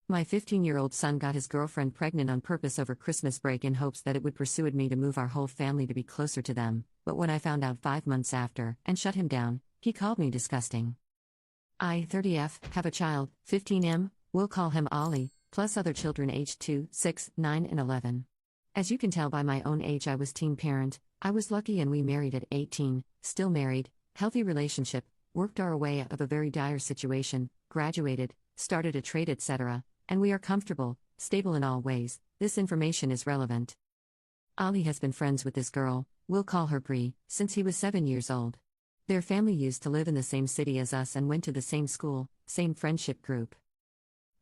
My 15-year-old son got his girlfriend pregnant on purpose over Christmas break in hopes that it would persuade me to move our whole family to be closer to them, but when I found out 5 months after and shut him down, he called me disgusting. I, 30F, have a child, 15M, we'll call him Ollie, plus other children aged 2, 6, 9 and 11. As you can tell by my own age, I was teen parent. I was lucky and we married at 18, still married, healthy relationship, worked our way out of a very dire situation, graduated, started a trade etc., and we are comfortable, stable in all ways. This information is relevant. Ollie has been friends with this girl, we'll call her Bree, since he was 7 years old. Their family used to live in the same city as us and went to the same school, same friendship group.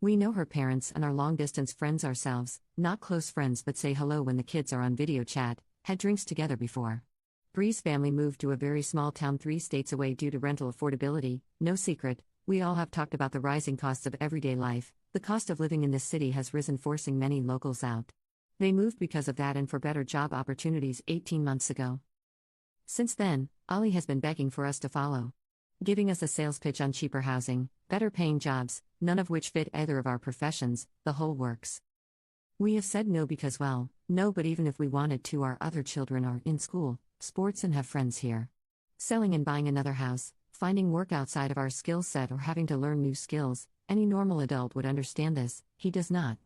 We know her parents and are long-distance friends ourselves, not close friends but say hello when the kids are on video chat, had drinks together before. Bree's family moved to a very small town 3 states away due to rental affordability. No secret, we all have talked about the rising costs of everyday life. The cost of living in this city has risen, forcing many locals out. They moved because of that and for better job opportunities 18 months ago. Since then, Ollie has been begging for us to follow, giving us a sales pitch on cheaper housing, better paying jobs, none of which fit either of our professions, the whole works. We have said no because, well, no, but even if we wanted to, our other children are in school, sports and have friends here. Selling and buying another house, finding work outside of our skill set or having to learn new skills, any normal adult would understand this, he does not.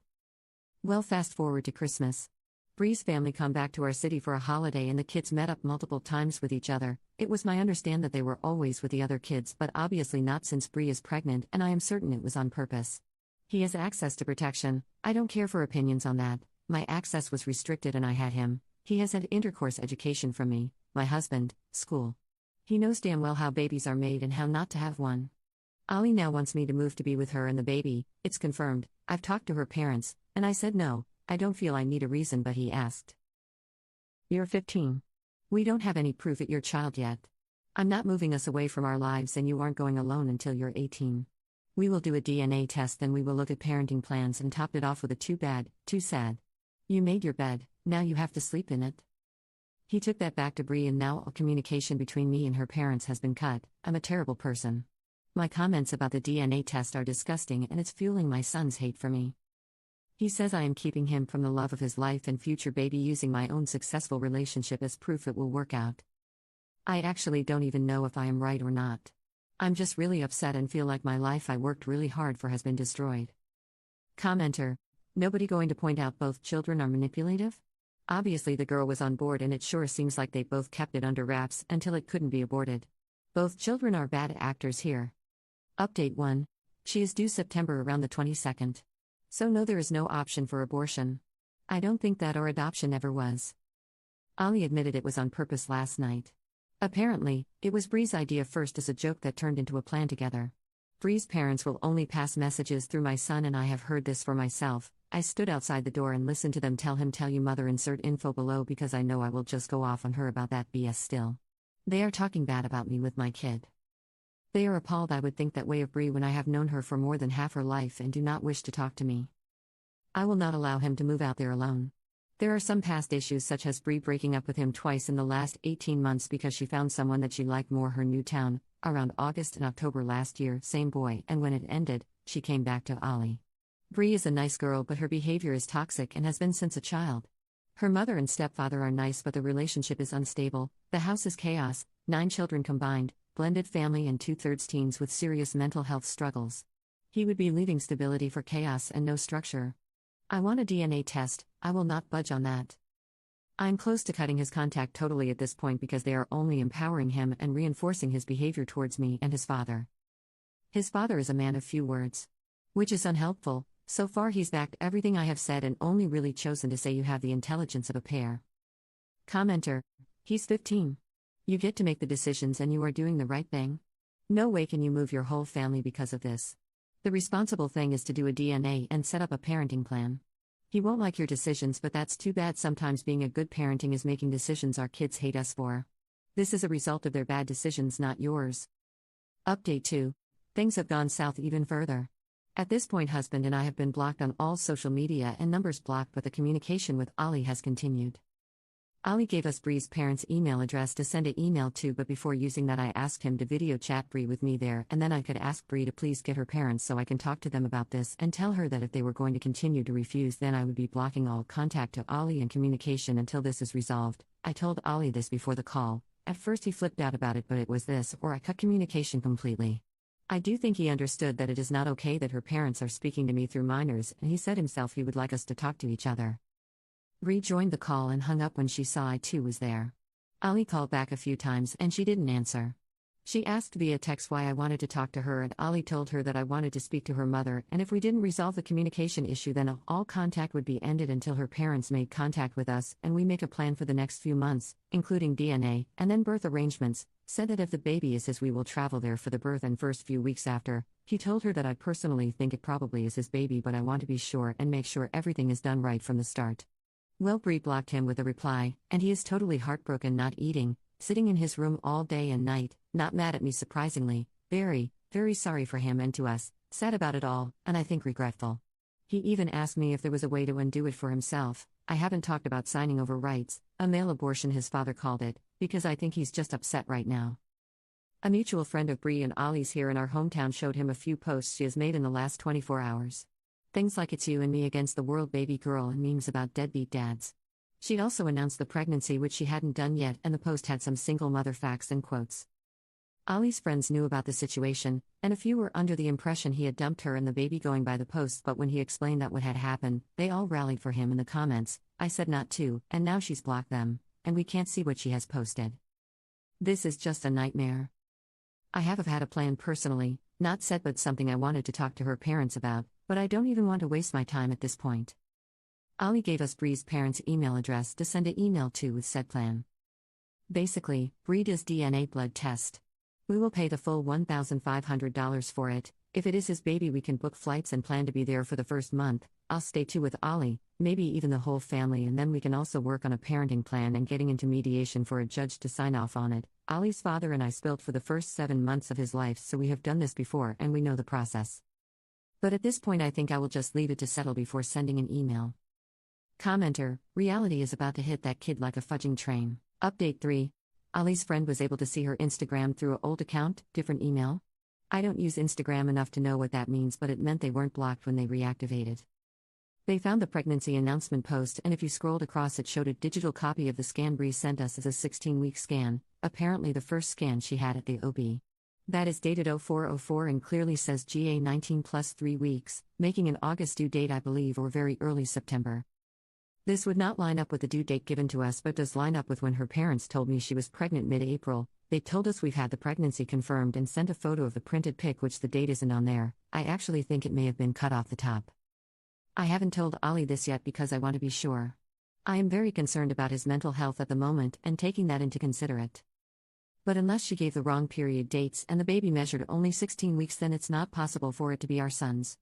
Well, fast forward to Christmas. Bree's family come back to our city for a holiday and the kids met up multiple times with each other. It was my understanding that they were always with the other kids, but obviously not since Bree is pregnant, and I am certain it was on purpose. He has access to protection. I don't care for opinions on that. My access was restricted and I had him. He has had intercourse education from me, my husband, school. He knows damn well how babies are made and how not to have one. Ollie now wants me to move to be with her and the baby. It's confirmed. I've talked to her parents, and I said no. I don't feel I need a reason, but he asked. You're 15. We don't have any proof at your child yet. I'm not moving us away from our lives and you aren't going alone until you're 18. We will do a DNA test, then we will look at parenting plans and topped it off with a too bad, too sad. You made your bed, now you have to sleep in it. He took that back to Bree and now all communication between me and her parents has been cut. I'm a terrible person. My comments about the DNA test are disgusting and it's fueling my son's hate for me. He says I am keeping him from the love of his life and future baby, using my own successful relationship as proof it will work out. I actually don't even know if I am right or not. I'm just really upset and feel like my life I worked really hard for has been destroyed. Commenter: nobody going to point out both children are manipulative? Obviously the girl was on board and it sure seems like they both kept it under wraps until it couldn't be aborted. Both children are bad actors here. Update 1. She is due September around the 22nd. So no, there is no option for abortion. I don't think that or adoption ever was. Ollie admitted it was on purpose last night. Apparently, it was Bree's idea first as a joke that turned into a plan together. Bree's parents will only pass messages through my son and I have heard this for myself. I stood outside the door and listened to them tell him tell you mother, insert info below, because I know I will just go off on her about that BS still. They are talking bad about me with my kid. They are appalled I would think that way of Bree when I have known her for more than half her life and do not wish to talk to me. I will not allow him to move out there alone. There are some past issues such as Bree breaking up with him twice in the last 18 months because she found someone that she liked more, her new town, around August and October last year, same boy, and when it ended, she came back to Ollie. Bree is a nice girl but her behavior is toxic and has been since a child. Her mother and stepfather are nice but the relationship is unstable, the house is chaos, 9 children combined, blended family and 2/3 teens with serious mental health struggles. He would be leaving stability for chaos and no structure. I want a DNA test, I will not budge on that. I'm close to cutting his contact totally at this point because they are only empowering him and reinforcing his behavior towards me and his father. His father is a man of few words, which is unhelpful. So far he's backed everything I have said and only really chosen to say you have the intelligence of a pair. Commenter: he's 15. You get to make the decisions and you are doing the right thing. No way can you move your whole family because of this. The responsible thing is to do a DNA and set up a parenting plan. He won't like your decisions, but that's too bad. Sometimes being a good parenting is making decisions our kids hate us for. This is a result of their bad decisions, not yours. Update 2. Things have gone south even further. At this point, husband and I have been blocked on all social media and numbers blocked, but the communication with Ollie has continued. Ali gave us Bree's parents' email address to send an email to, but before using that, I asked him to video chat Bree with me there, and then I could ask Bree to please get her parents so I can talk to them about this and tell her that if they were going to continue to refuse, then I would be blocking all contact to Ali and communication until this is resolved. I told Ali this before the call. At first, he flipped out about it, but it was this or I cut communication completely. I do think he understood that it is not okay that her parents are speaking to me through minors, and he said himself he would like us to talk to each other. Bree joined the call and hung up when she saw I too was there. Ali called back a few times and she didn't answer. She asked via text why I wanted to talk to her, and Ali told her that I wanted to speak to her mother, and if we didn't resolve the communication issue, then all contact would be ended until her parents made contact with us and we make a plan for the next few months, including DNA and then birth arrangements. Said that if the baby is his, we will travel there for the birth and first few weeks after. He told her that I personally think it probably is his baby, but I want to be sure and make sure everything is done right from the start. Well, Bree blocked him with a reply, and he is totally heartbroken, not eating, sitting in his room all day and night, not mad at me surprisingly, very, very sorry for him and to us, sad about it all, and I think regretful. He even asked me if there was a way to undo it for himself. I haven't talked about signing over rights, a male abortion his father called it, because I think he's just upset right now. A mutual friend of Bree and Ollie's here in our hometown showed him a few posts she has made in the last 24 hours. Things like "It's you and me against the world, baby girl," and memes about deadbeat dads. She'd also announced the pregnancy, which she hadn't done yet, and the post had some single mother facts and quotes. Ollie's friends knew about the situation, and a few were under the impression he had dumped her and the baby going by the post, but when he explained that what had happened, they all rallied for him in the comments. I said not to, and now she's blocked them, and we can't see what she has posted. This is just a nightmare. I have had a plan personally, not set, but something I wanted to talk to her parents about, but I don't even want to waste my time at this point. Ali gave us Bree's parents' email address to send an email to with said plan. Basically, Bree does DNA blood test. We will pay the full $1,500 for it. If it is his baby, we can book flights and plan to be there for the first month. I'll stay too with Ali, maybe even the whole family, and then we can also work on a parenting plan and getting into mediation for a judge to sign off on it. Ali's father and I spilled for the first 7 months of his life, so we have done this before and we know the process. But at this point I think I will just leave it to settle before sending an email. Commenter: reality is about to hit that kid like a fudging train. Update 3. Ali's friend was able to see her Instagram through an old account, different email. I don't use Instagram enough to know what that means, but it meant they weren't blocked when they reactivated. They found the pregnancy announcement post, and if you scrolled across, it showed a digital copy of the scan Bree sent us as a 16-week scan, apparently the first scan she had at the OB. That is dated 0404 and clearly says GA 19 plus 3 weeks, making an August due date, I believe, or very early September. This would not line up with the due date given to us, but does line up with when her parents told me she was pregnant mid-April. They told us we've had the pregnancy confirmed and sent a photo of the printed pic, which the date isn't on there. I actually think it may have been cut off the top. I haven't told Ali this yet because I want to be sure. I am very concerned about his mental health at the moment and taking that into consideration. But unless she gave the wrong period dates and the baby measured only 16 weeks, then it's not possible for it to be our son's.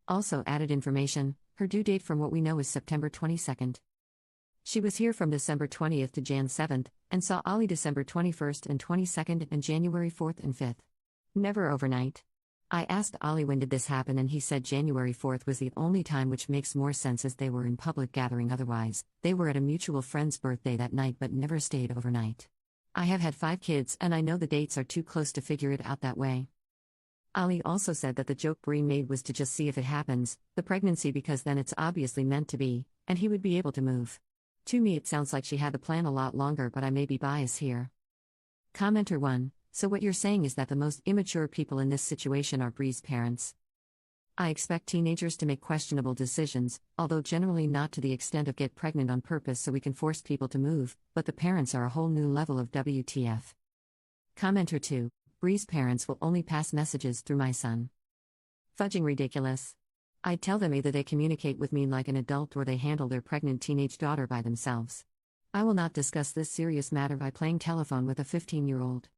Also added information, her due date from what we know is September 22nd. She was here from December 20th to Jan 7th, and saw Ali December 21st and 22nd and January 4th and 5th. Never overnight. I asked Ali when did this happen, and he said January 4th was the only time, which makes more sense as they were in public gathering otherwise. They were at a mutual friend's birthday that night but never stayed overnight. I have had 5 kids and I know the dates are too close to figure it out that way. Ali also said that the joke Bree made was to just see if it happens, the pregnancy, because then it's obviously meant to be, and he would be able to move. To me it sounds like she had the plan a lot longer, but I may be biased here. Commenter 1. So what you're saying is that the most immature people in this situation are Bree's parents. I expect teenagers to make questionable decisions, although generally not to the extent of get pregnant on purpose so we can force people to move, but the parents are a whole new level of WTF. Commenter 2. Bree's parents will only pass messages through my son. Fudging ridiculous. I'd tell them either they communicate with me like an adult or they handle their pregnant teenage daughter by themselves. I will not discuss this serious matter by playing telephone with a 15-year-old.